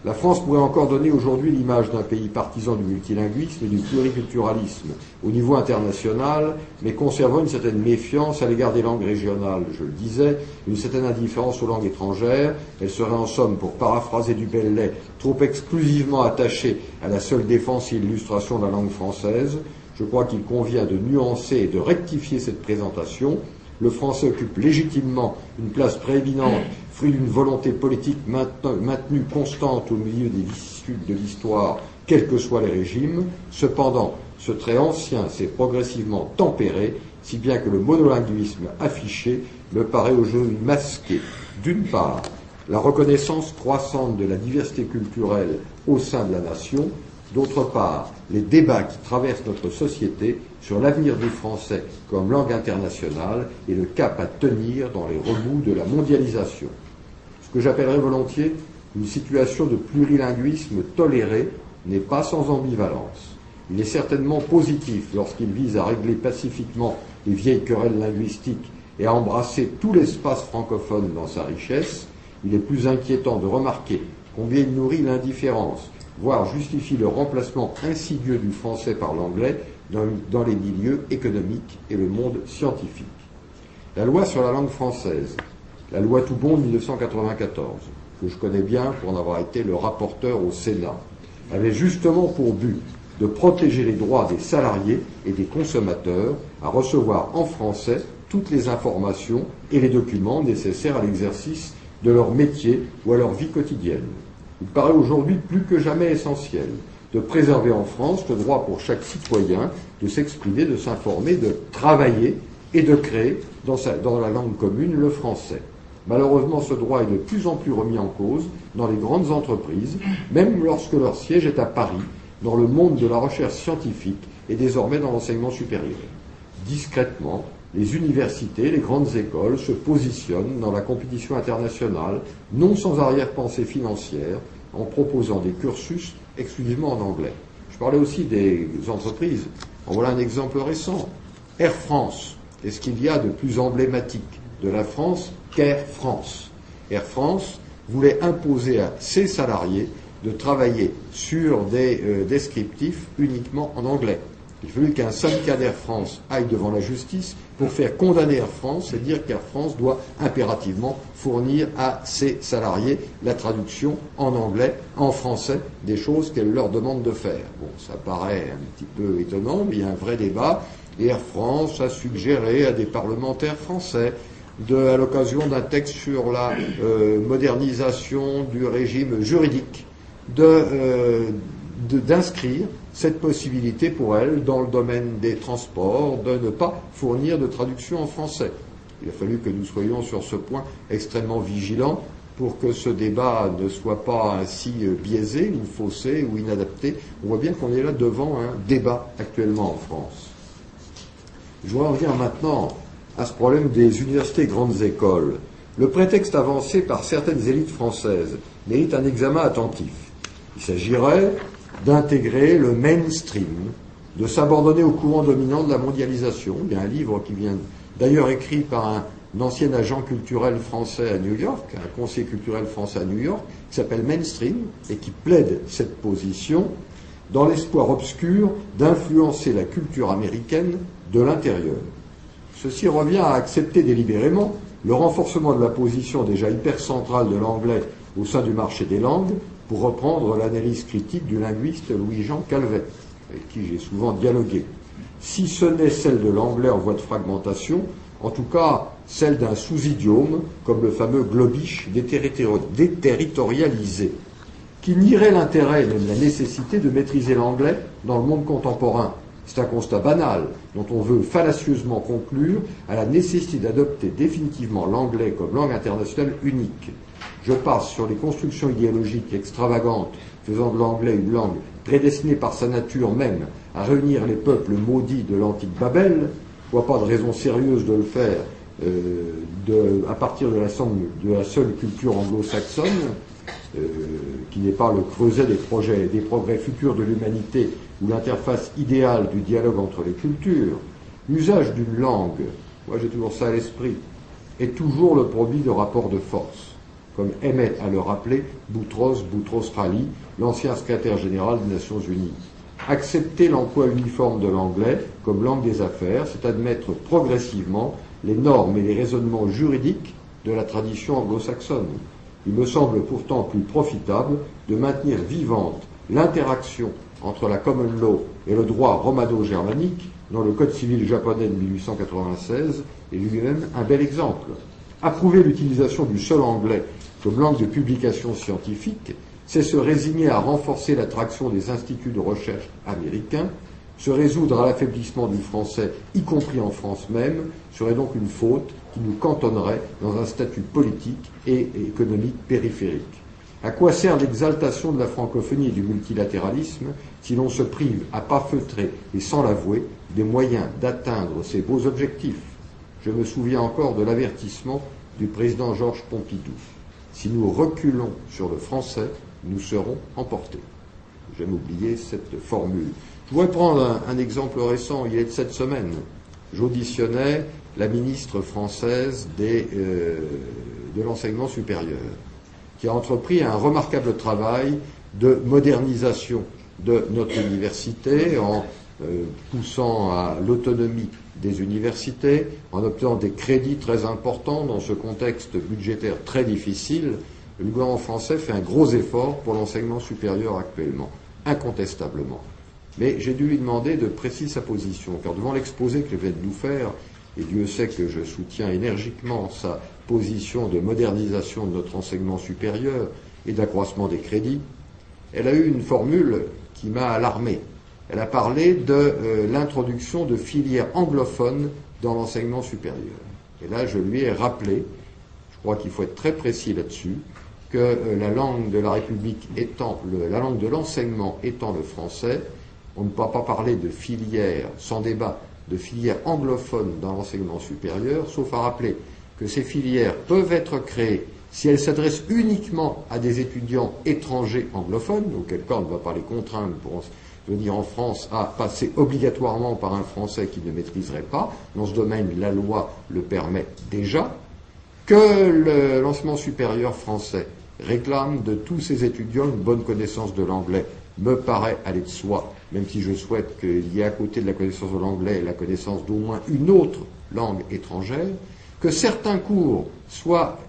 La France pourrait encore donner aujourd'hui l'image d'un pays partisan du multilinguisme et du pluriculturalisme au niveau international, mais conservant une certaine méfiance à l'égard des langues régionales. Je le disais, une certaine indifférence aux langues étrangères. Elle serait en somme, pour paraphraser du Bellay, trop exclusivement attachée à la seule défense et illustration de la langue française. Je crois qu'il convient de nuancer et de rectifier cette présentation. Le français occupe légitimement une place prééminente, fruit d'une volonté politique maintenue constante au milieu des vicissitudes de l'histoire, quels que soient les régimes. Cependant, ce trait ancien s'est progressivement tempéré, si bien que le monolinguisme affiché me paraît aujourd'hui masquer, d'une part, la reconnaissance croissante de la diversité culturelle au sein de la nation, d'autre part, les débats qui traversent notre société sur l'avenir du français comme langue internationale et le cap à tenir dans les remous de la mondialisation. Ce que j'appellerais volontiers une situation de plurilinguisme toléré n'est pas sans ambivalence. Il est certainement positif lorsqu'il vise à régler pacifiquement les vieilles querelles linguistiques et à embrasser tout l'espace francophone dans sa richesse. Il est plus inquiétant de remarquer combien il nourrit l'indifférence, voire justifie le remplacement insidieux du français par l'anglais dans les milieux économiques et le monde scientifique. La loi sur la langue française, la loi Toubon de 1994, que je connais bien pour en avoir été le rapporteur au Sénat, avait justement pour but de protéger les droits des salariés et des consommateurs à recevoir en français toutes les informations et les documents nécessaires à l'exercice de leur métier ou à leur vie quotidienne. Il paraît aujourd'hui plus que jamais essentiel de préserver en France le droit pour chaque citoyen de s'exprimer, de s'informer, de travailler et de créer dans la langue commune le français. Malheureusement, ce droit est de plus en plus remis en cause dans les grandes entreprises, même lorsque leur siège est à Paris, dans le monde de la recherche scientifique et désormais dans l'enseignement supérieur. Discrètement, les universités, les grandes écoles se positionnent dans la compétition internationale, non sans arrière-pensée financière, en proposant des cursus exclusivement en anglais. Je parlais aussi des entreprises. En voilà un exemple récent. Air France. Qu'est-ce qu'il y a de plus emblématique de la France qu'Air France? Air France voulait imposer à ses salariés de travailler sur des descriptifs uniquement en anglais. Il fallut qu'un syndicat d'Air France aille devant la justice pour faire condamner Air France et dire qu'Air France doit impérativement fournir à ses salariés la traduction en anglais, en français, des choses qu'elle leur demande de faire. Bon, ça paraît un petit peu étonnant, mais il y a un vrai débat. Et Air France a suggéré à des parlementaires français, à l'occasion d'un texte sur la modernisation du régime juridique, d'inscrire cette possibilité pour elle dans le domaine des transports de ne pas fournir de traduction en français. Il a fallu que nous soyons sur ce point extrêmement vigilants pour que ce débat ne soit pas ainsi biaisé ou faussé ou inadapté. On voit bien qu'on est là devant un débat actuellement en France. Je voudrais en venir maintenant à ce problème des universités et grandes écoles. Le prétexte avancé par certaines élites françaises mérite un examen attentif. Il s'agirait d'intégrer le mainstream, de s'abandonner au courant dominant de la mondialisation. Il y a un livre qui vient d'ailleurs écrit par un ancien agent culturel français à New York, un conseiller culturel français à New York, qui s'appelle Mainstream, et qui plaide cette position dans l'espoir obscur d'influencer la culture américaine de l'intérieur. Ceci revient à accepter délibérément le renforcement de la position déjà hypercentrale de l'anglais au sein du marché des langues, pour reprendre l'analyse critique du linguiste Louis-Jean Calvet, avec qui j'ai souvent dialogué. Si ce n'est celle de l'anglais en voie de fragmentation, en tout cas celle d'un sous-idiome, comme le fameux globish déterritorialisé, qui nierait l'intérêt et même la nécessité de maîtriser l'anglais dans le monde contemporain. C'est un constat banal dont on veut fallacieusement conclure à la nécessité d'adopter définitivement l'anglais comme langue internationale unique. Je passe sur les constructions idéologiques extravagantes faisant de l'anglais une langue prédestinée par sa nature même à réunir les peuples maudits de l'antique Babel. Je ne vois pas de raison sérieuse de le faire à partir de la seule culture anglo-saxonne, qui n'est pas le creuset des progrès futurs de l'humanité ou l'interface idéale du dialogue entre les cultures. L'usage d'une langue, moi j'ai toujours ça à l'esprit, est toujours le produit de rapports de force, comme aimait à le rappeler Boutros Ghali, l'ancien secrétaire général des Nations Unies. Accepter l'emploi uniforme de l'anglais comme langue des affaires, c'est admettre progressivement les normes et les raisonnements juridiques de la tradition anglo-saxonne. Il me semble pourtant plus profitable de maintenir vivante l'interaction entre la common law et le droit romano-germanique, dont le code civil japonais de 1896 est lui-même un bel exemple. Approuver l'utilisation du seul anglais comme langue de publication scientifique, c'est se résigner à renforcer l'attraction des instituts de recherche américains. Se résoudre à l'affaiblissement du français, y compris en France même, serait donc une faute qui nous cantonnerait dans un statut politique et économique périphérique. À quoi sert l'exaltation de la francophonie et du multilatéralisme si l'on se prive, à pas feutrer et sans l'avouer, des moyens d'atteindre ces beaux objectifs? Je me souviens encore de l'avertissement du président Georges Pompidou. Si nous reculons sur le français, nous serons emportés. J'aime oublier cette formule. Je voudrais prendre un exemple récent, il est de cette semaine. J'auditionnais la ministre française de l'enseignement supérieur, qui a entrepris un remarquable travail de modernisation de notre université en poussant à l'autonomie des universités, en obtenant des crédits très importants dans ce contexte budgétaire très difficile. Le gouvernement français fait un gros effort pour l'enseignement supérieur actuellement, incontestablement. Mais j'ai dû lui demander de préciser sa position, car devant l'exposé qu'elle vient de nous faire, et Dieu sait que je soutiens énergiquement sa position de modernisation de notre enseignement supérieur et d'accroissement des crédits, elle a eu une formule qui m'a alarmé. Elle a parlé de l'introduction de filières anglophones dans l'enseignement supérieur. Et là, je lui ai rappelé, je crois qu'il faut être très précis là-dessus, que la langue de la République étant, la langue de l'enseignement étant le français, on ne peut pas parler de filières, sans débat, de filières anglophones dans l'enseignement supérieur, sauf à rappeler que ces filières peuvent être créées si elles s'adressent uniquement à des étudiants étrangers anglophones, auquel cas on ne va pas les contraindre pour venir en France à passer obligatoirement par un français qui ne maîtriserait pas. Dans ce domaine, la loi le permet déjà. Que l'enseignement supérieur français réclame de tous ses étudiants une bonne connaissance de l'anglais me paraît aller de soi, même si je souhaite qu'il y ait à côté de la connaissance de l'anglais la connaissance d'au moins une autre langue étrangère, que certains cours soient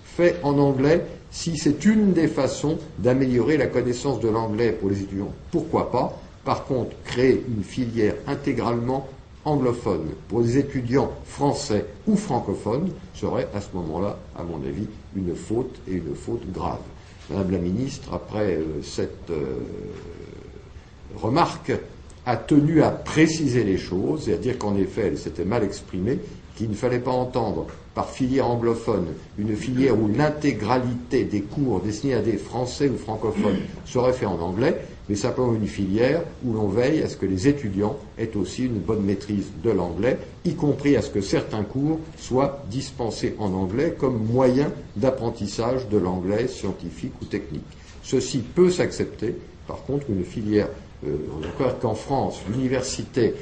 faits en anglais si c'est une des façons d'améliorer la connaissance de l'anglais pour les étudiants. Pourquoi pas? Par contre, créer une filière intégralement anglophone pour les étudiants français ou francophones serait à ce moment-là, à mon avis, une faute et une faute grave. Madame la ministre, après cette remarque, a tenu à préciser les choses et à dire qu'en effet, elle s'était mal exprimée, qu'il ne fallait pas entendre par filière anglophone une filière où l'intégralité des cours destinés à des Français ou francophones serait fait en anglais, mais simplement une filière où l'on veille à ce que les étudiants aient aussi une bonne maîtrise de l'anglais, y compris à ce que certains cours soient dispensés en anglais comme moyen d'apprentissage de l'anglais scientifique ou technique. Ceci peut s'accepter. Par contre, une filière, on est d'accord qu'en France, l'université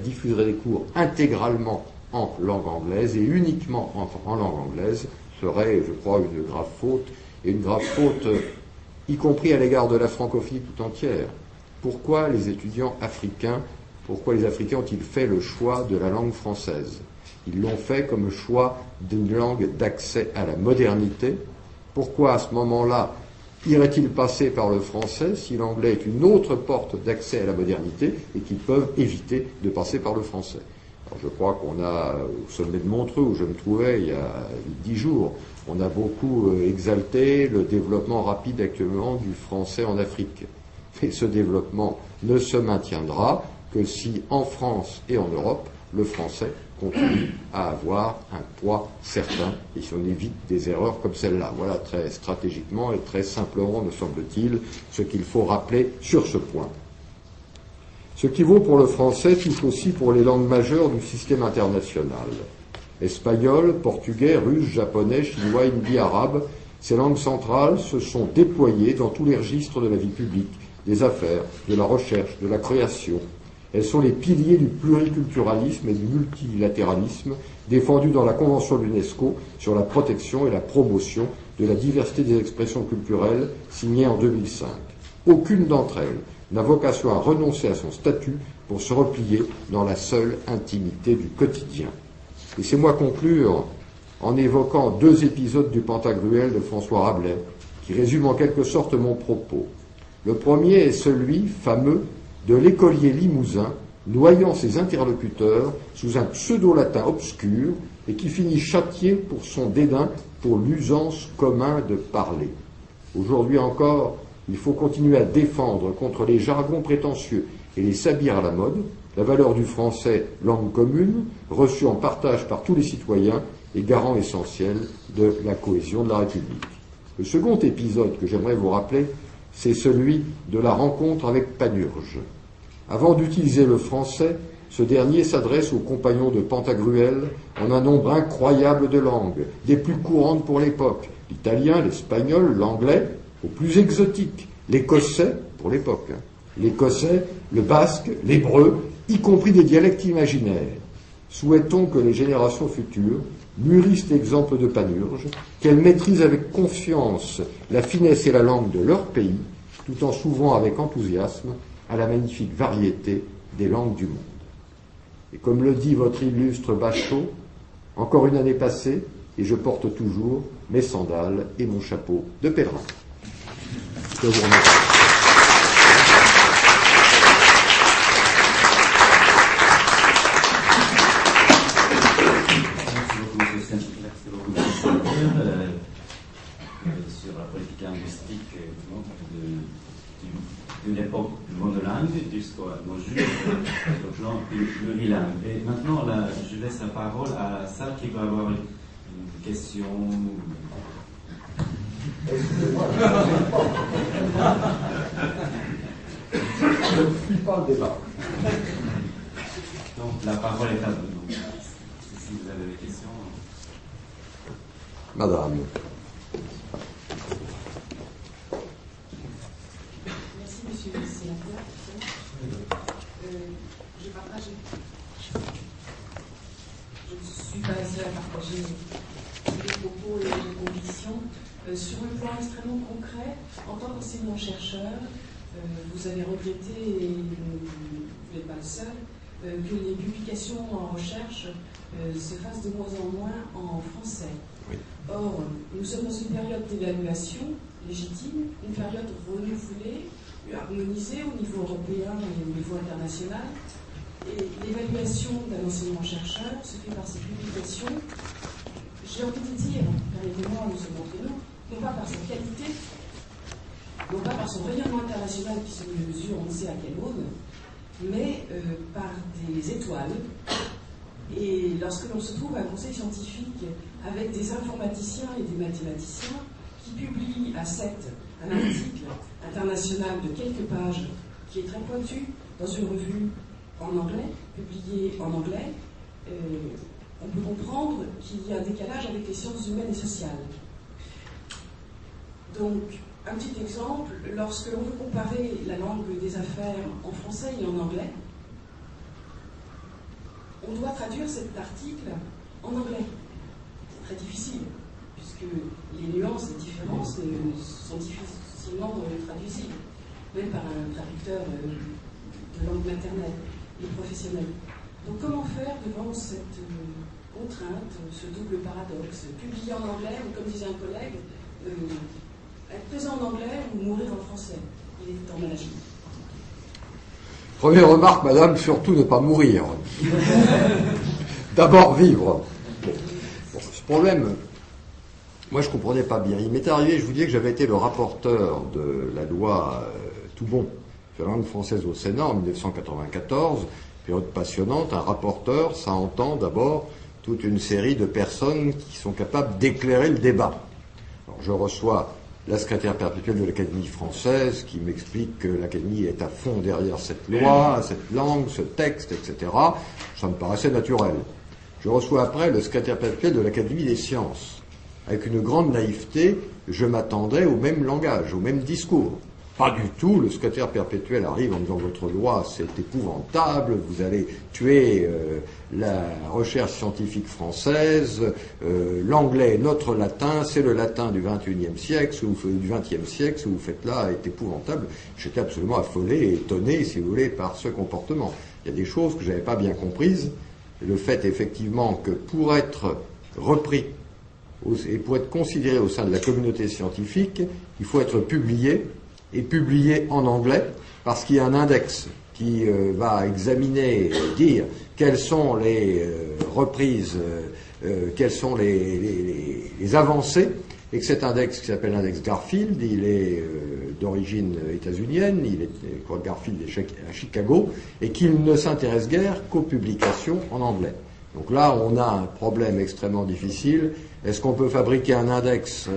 diffuserait des cours intégralement en langue anglaise et uniquement en langue anglaise serait, je crois, une grave faute, et une grave faute, y compris à l'égard de la francophonie tout entière. Pourquoi les Africains ont-ils fait le choix de la langue française? Ils l'ont fait comme choix d'une langue d'accès à la modernité. Pourquoi, à ce moment-là, irait-il passer par le français si l'anglais est une autre porte d'accès à la modernité et qu'ils peuvent éviter de passer par le français? Alors je crois qu'on a, au sommet de Montreux, où je me trouvais il y a 10 jours, on a beaucoup exalté le développement rapide actuellement du français en Afrique. Et ce développement ne se maintiendra que si, en France et en Europe, le français continue à avoir un poids certain et si on évite des erreurs comme celle-là. Voilà très stratégiquement et très simplement, me semble-t-il, ce qu'il faut rappeler sur ce point. Ce qui vaut pour le français touche aussi pour les langues majeures du système international. Espagnol, portugais, russe, japonais, chinois, hindi, arabe, ces langues centrales se sont déployées dans tous les registres de la vie publique, des affaires, de la recherche, de la création. Elles sont les piliers du pluriculturalisme et du multilatéralisme défendus dans la Convention de l'UNESCO sur la protection et la promotion de la diversité des expressions culturelles signée en 2005. Aucune d'entre elles n'a vocation à renoncer à son statut pour se replier dans la seule intimité du quotidien. Laissez-moi conclure en évoquant 2 épisodes du Pantagruel de François Rabelais qui résument en quelque sorte mon propos. Le premier est celui, fameux, de l'écolier limousin noyant ses interlocuteurs sous un pseudo-latin obscur et qui finit châtié pour son dédain pour l'usance commun de parler. Aujourd'hui encore, il faut continuer à défendre contre les jargons prétentieux et les sabires à la mode la valeur du français, langue commune, reçue en partage par tous les citoyens et garant essentiel de la cohésion de la République. Le second épisode que j'aimerais vous rappeler, c'est celui de la rencontre avec Panurge. Avant d'utiliser le français, ce dernier s'adresse aux compagnons de Pantagruel en un nombre incroyable de langues, des plus courantes pour l'époque, l'italien, l'espagnol, l'anglais, aux plus exotiques, l'écossais, pour l'époque, l'écossais, le basque, l'hébreu, y compris des dialectes imaginaires. Souhaitons que les générations futures mûrissent l'exemple de Panurge, qu'elles maîtrisent avec confiance la finesse et la langue de leur pays, tout en s'ouvrant avec enthousiasme à la magnifique variété des langues du monde. Et comme le dit votre illustre Bachot, encore une année passée, et je porte toujours mes sandales et mon chapeau de pèlerin. Je vous remercie. Sur la politique linguistique de l'époque du monolingue jusqu'à nos jours, le plan plurilingue. Et maintenant, là, je laisse la parole à celle qui va avoir une question. Excusez-moi, je ne suis pas le débat. Donc, la parole est à vous. Donc, si vous avez des questions. Madame. Merci, monsieur le sénateur. Je partage. Je ne suis pas la seule à partager les propos et les convictions. Sur un plan extrêmement concret, en tant qu'enseignant-chercheur, vous avez regretté, et vous n'êtes pas le seul, que les publications en recherche se fassent de moins en moins en français. Oui. Or, nous sommes dans une période d'évaluation légitime, une période renouvelée, harmonisée au niveau européen et au niveau international. Et l'évaluation d'un enseignant-chercheur se fait par ses publications, j'ai envie de dire, permettez-moi, nous sommes entre nous, non pas par sa qualité, non pas par son rayonnement international qui se mesure, on ne sait à quelle aune, mais par des étoiles. Et lorsque l'on se trouve à un conseil scientifique avec des informaticiens et des mathématiciens qui publient à 7 un article international de quelques pages qui est très pointu dans une revue en anglais, publié en anglais, on peut comprendre qu'il y a un décalage avec les sciences humaines et sociales. Donc, Un petit exemple, lorsque l'on veut comparer la langue des affaires en français et en anglais, on doit traduire cet article en anglais. C'est très difficile, puisque les nuances et différences sont difficilement traduisibles, même par un traducteur de langue maternelle et professionnelle. Donc comment faire devant cette contrainte, ce double paradoxe, publier en anglais, ou comme disait un collègue, être présent en anglais ou mourir en français? Il est en maladie. Première remarque, madame, surtout ne pas mourir. D'abord vivre. Bon, ce problème, moi je ne comprenais pas bien. Il m'est arrivé, je vous disais que j'avais été le rapporteur de la loi Toubon sur la langue française au Sénat en 1994, période passionnante. Un rapporteur, ça entend d'abord toute une série de personnes qui sont capables d'éclairer le débat. Alors, je reçois la secrétaire perpétuelle de l'Académie française qui m'explique que l'Académie est à fond derrière cette loi, cette langue, ce texte, etc. Ça me paraissait naturel. Je reçois après le secrétaire perpétuel de l'Académie des sciences. Avec une grande naïveté, je m'attendais au même langage, au même discours. Pas du tout, le secrétaire perpétuel arrive en disant votre loi c'est épouvantable, vous allez tuer la recherche scientifique française, l'anglais, notre latin, c'est le latin du XXIe siècle, ce que vous faites là est épouvantable. J'étais absolument affolé et étonné, si vous voulez, par ce comportement. Il y a des choses que je n'avais pas bien comprises. Le fait effectivement que pour être repris et pour être considéré au sein de la communauté scientifique, il faut être publié, et publié en anglais, parce qu'il y a un index qui va examiner, dire quelles sont les reprises, quelles sont les avancées, et que cet index qui s'appelle l'index Garfield, il est d'origine états-unienne, Garfield est à Chicago, et qu'il ne s'intéresse guère qu'aux publications en anglais. Donc là, on a un problème extrêmement difficile. Est-ce qu'on peut fabriquer un index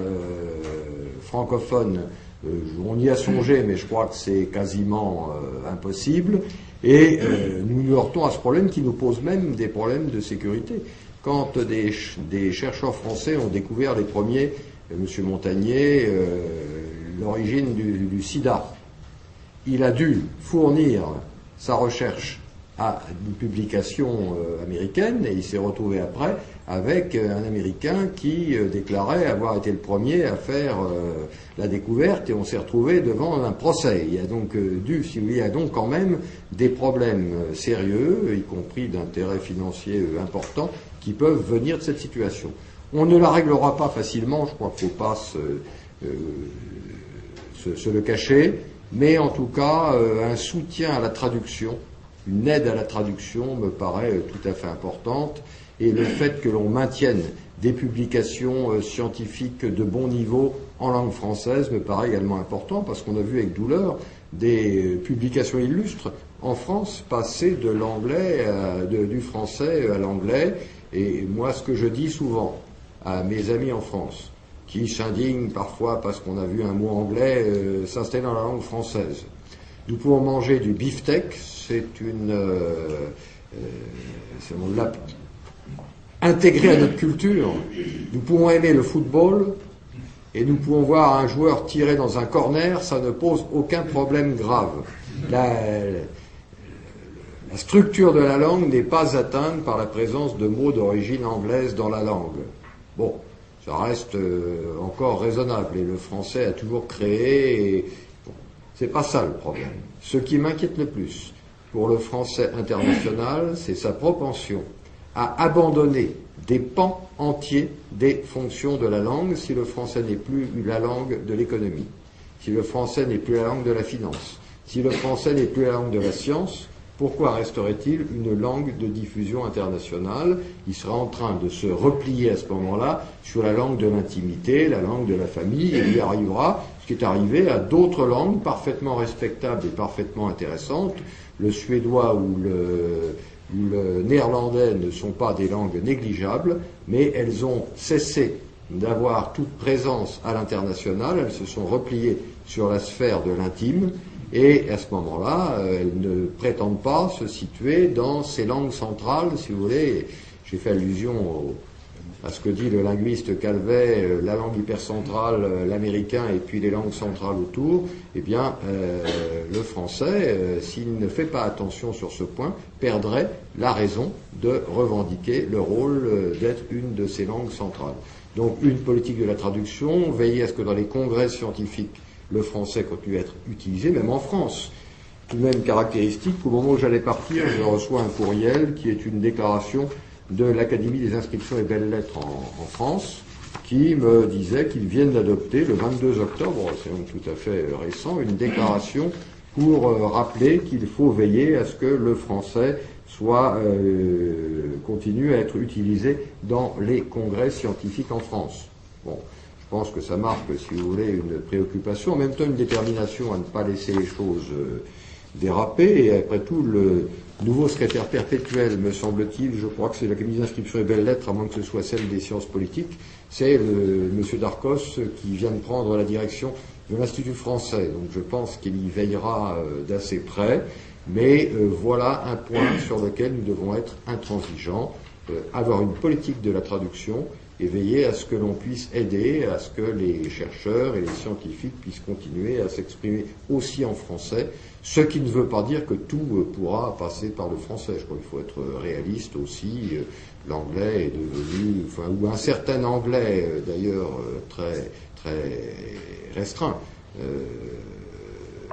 francophone? On y a songé, mais je crois que c'est quasiment impossible. Et nous nous heurtons à ce problème qui nous pose même des problèmes de sécurité. Quand des chercheurs français ont découvert les premiers, M. Montagnier, l'origine du sida, il a dû fournir sa recherche à une publication américaine et il s'est retrouvé après avec un Américain qui déclarait avoir été le premier à faire la découverte et on s'est retrouvé devant un procès. Il y a donc il y a donc quand même des problèmes sérieux, y compris d'intérêts financiers importants, qui peuvent venir de cette situation. On ne la réglera pas facilement, je crois qu'il ne faut pas se le cacher, mais en tout cas un soutien à la traduction, une aide à la traduction me paraît tout à fait importante. Et le fait que l'on maintienne des publications scientifiques de bon niveau en langue française me paraît également important, parce qu'on a vu avec douleur des publications illustres en France passer de l'anglais, du français à l'anglais. Et moi, ce que je dis souvent à mes amis en France, qui s'indignent parfois parce qu'on a vu un mot anglais s'installer dans la langue française, nous pouvons manger du beefsteak, on l'a intégré à notre culture. Nous pouvons aimer le football et nous pouvons voir un joueur tirer dans un corner, ça ne pose aucun problème grave. La structure de la langue n'est pas atteinte par la présence de mots d'origine anglaise dans la langue. Bon, ça reste encore raisonnable et le français a toujours créé. Et, bon, c'est pas ça le problème. Ce qui m'inquiète le plus pour le français international, c'est sa propension à abandonner des pans entiers des fonctions de la langue si le français n'est plus la langue de l'économie, si le français n'est plus la langue de la finance, si le français n'est plus la langue de la science. Pourquoi resterait-il une langue de diffusion internationale? Il sera en train de se replier à ce moment-là sur la langue de l'intimité, la langue de la famille, et il y arrivera ce qui est arrivé à d'autres langues parfaitement respectables et parfaitement intéressantes. Le suédois ou le néerlandais ne sont pas des langues négligeables, mais elles ont cessé d'avoir toute présence à l'international, elles se sont repliées sur la sphère de l'intime, et à ce moment-là, elles ne prétendent pas se situer dans ces langues centrales, si vous voulez. J'ai fait allusion à ce que dit le linguiste Calvet, la langue hypercentrale, l'américain et puis les langues centrales autour, eh bien, le français, s'il ne fait pas attention sur ce point, perdrait la raison de revendiquer le rôle d'être une de ces langues centrales. Donc, une politique de la traduction, veiller à ce que dans les congrès scientifiques, le français continue à être utilisé, même en France. Tout de même caractéristique, au moment où j'allais partir, je reçois un courriel qui est une déclaration de l'Académie des inscriptions et belles-lettres en France, qui me disait qu'ils viennent d'adopter, le 22 octobre, c'est donc tout à fait récent, une déclaration pour rappeler qu'il faut veiller à ce que le français continue à être utilisé dans les congrès scientifiques en France. Bon, je pense que ça marque, si vous voulez, une préoccupation, en même temps une détermination à ne pas laisser les choses déraper, et après tout, le nouveau secrétaire perpétuel, me semble-t-il, je crois que c'est l'Académie des inscriptions et belles-lettres, à moins que ce soit celle des sciences politiques, c'est M. Darcos qui vient de prendre la direction de l'Institut français. Donc je pense qu'il y veillera d'assez près, mais voilà un point sur lequel nous devons être intransigeants, avoir une politique de la traduction et veiller à ce que l'on puisse aider, à ce que les chercheurs et les scientifiques puissent continuer à s'exprimer aussi en français, ce qui ne veut pas dire que tout pourra passer par le français. Je crois qu'il faut être réaliste aussi. L'anglais est devenu, ou un certain anglais d'ailleurs très très restreint,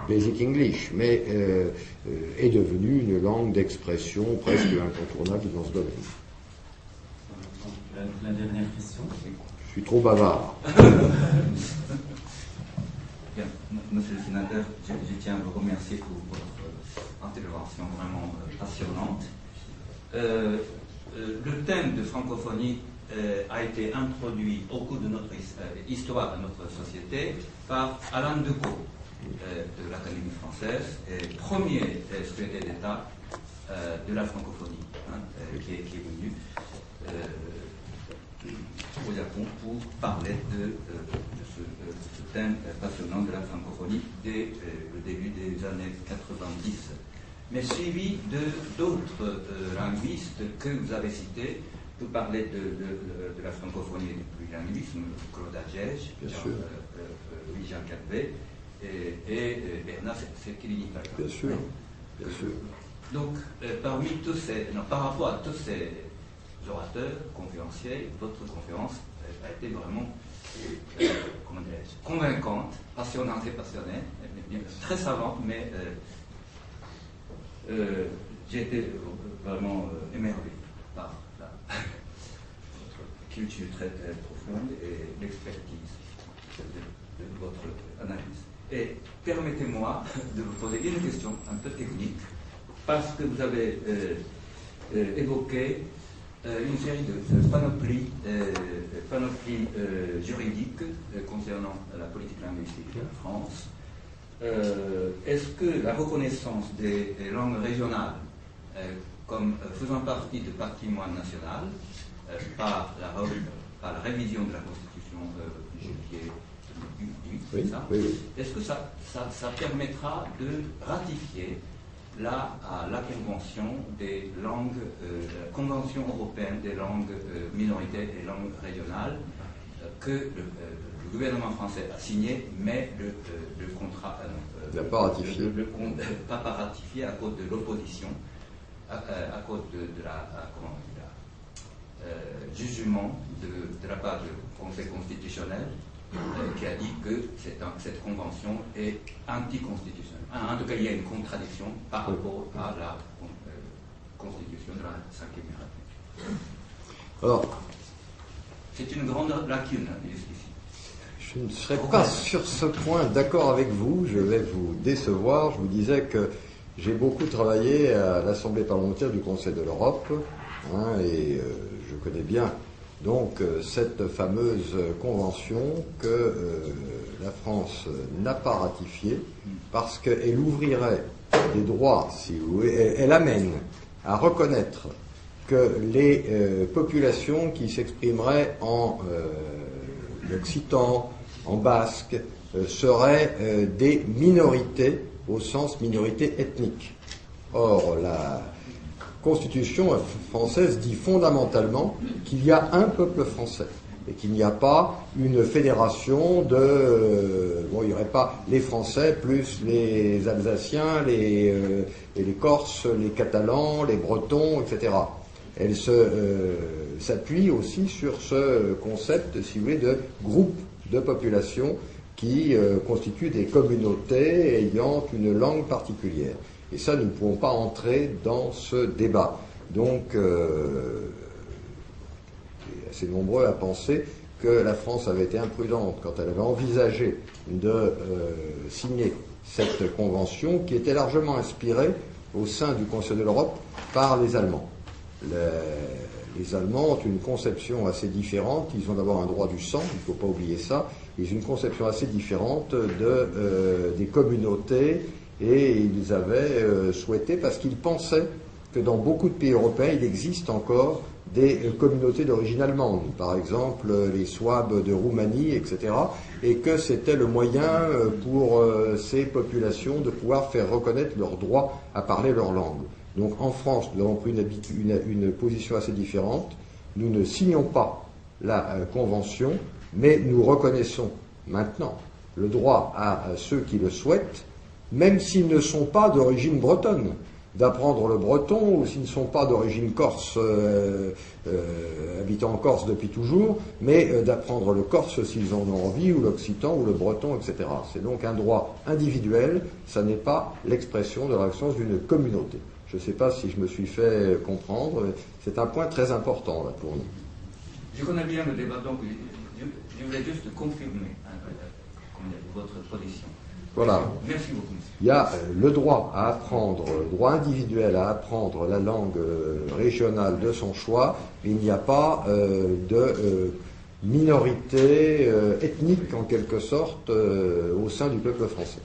Basic English, mais est devenu une langue d'expression presque incontournable dans ce domaine. La dernière question. Je suis trop bavard. Bien, monsieur le sénateur, je tiens à vous remercier pour votre intervention vraiment passionnante. Le thème de francophonie a été introduit au cours de notre histoire de notre société par Alain Decaux de l'Académie française, premier secrétaire d'État de la francophonie, qui est venu au Japon pour parler de ce thème passionnant de la francophonie dès le début des années 90. Mais suivi d'autres linguistes que vous avez cités pour parler de la francophonie et du plurilinguisme, Claude Agege, Louis-Jean Calvet et Bernard Sekilini. Bien sûr, bien sûr. Donc, par rapport à tous ces orateurs conférenciers, votre conférence a été vraiment convaincante, passionnante et passionnée, très savante, mais j'ai été vraiment émerveillé par votre culture très, très profonde et l'expertise de votre analyse. Et permettez-moi de vous poser une question un peu technique, parce que vous avez évoqué une série de panoplies juridiques concernant la politique linguistique de la France. Est-ce que la reconnaissance des langues régionales comme faisant partie du patrimoine national par la révision de la Constitution de juillet 2018, est-ce que ça permettra de ratifier la convention des langues, la Convention européenne des langues minoritaires et langues régionales que le gouvernement français a signé, mais le contrat n'a pas ratifié. Pas ratifié à cause de l'opposition, à cause de la jugement de la part du Conseil constitutionnel qui a dit que cette convention est anticonstitutionnelle. En tout cas, il y a une contradiction par rapport à la constitution de la 5e République. Alors, c'est une grande lacune jusqu'ici. Je ne serais pas sur ce point d'accord avec vous, je vais vous décevoir. Je vous disais que j'ai beaucoup travaillé à l'Assemblée parlementaire du Conseil de l'Europe, et je connais bien donc cette fameuse convention que la France n'a pas ratifiée parce qu'elle ouvrirait des droits, si vous voulez, elle amène à reconnaître que les populations qui s'exprimeraient en occitan, en basque, seraient des minorités au sens minorité ethnique. Or, la Constitution française dit fondamentalement qu'il y a un peuple français et qu'il n'y a pas une fédération il n'y aurait pas les Français plus les Alsaciens, et les Corses, les Catalans, les Bretons, etc. Elle s'appuie aussi sur ce concept, si vous voulez, de groupe de population qui constituent des communautés ayant une langue particulière. Et ça, nous ne pouvons pas entrer dans ce débat. Donc, assez nombreux à penser que la France avait été imprudente quand elle avait envisagé de signer cette convention qui était largement inspirée au sein du Conseil de l'Europe par les Allemands. Les Allemands ont une conception assez différente. Ils ont d'abord un droit du sang, il ne faut pas oublier ça. Ils ont une conception assez différente des communautés, et ils avaient souhaité, parce qu'ils pensaient que dans beaucoup de pays européens, il existe encore des communautés d'origine allemande, par exemple les Souabes de Roumanie, etc., et que c'était le moyen pour ces populations de pouvoir faire reconnaître leur droit à parler leur langue. Donc en France, nous avons pris une position assez différente. Nous ne signons pas la convention, mais nous reconnaissons maintenant le droit à ceux qui le souhaitent, même s'ils ne sont pas d'origine bretonne, d'apprendre le breton, ou s'ils ne sont pas d'origine corse, habitant en Corse depuis toujours, mais d'apprendre le corse s'ils en ont envie, ou l'occitan, ou le breton, etc. C'est donc un droit individuel, ça n'est pas l'expression de la reconnaissance d'une communauté. Je ne sais pas si je me suis fait comprendre, c'est un point très important là, pour nous. Je connais bien le débat, donc je voulais juste confirmer votre position. Voilà. Merci beaucoup. Il y a le droit à apprendre, le droit individuel à apprendre la langue régionale de son choix, mais il n'y a pas de minorité ethnique en quelque sorte au sein du peuple français.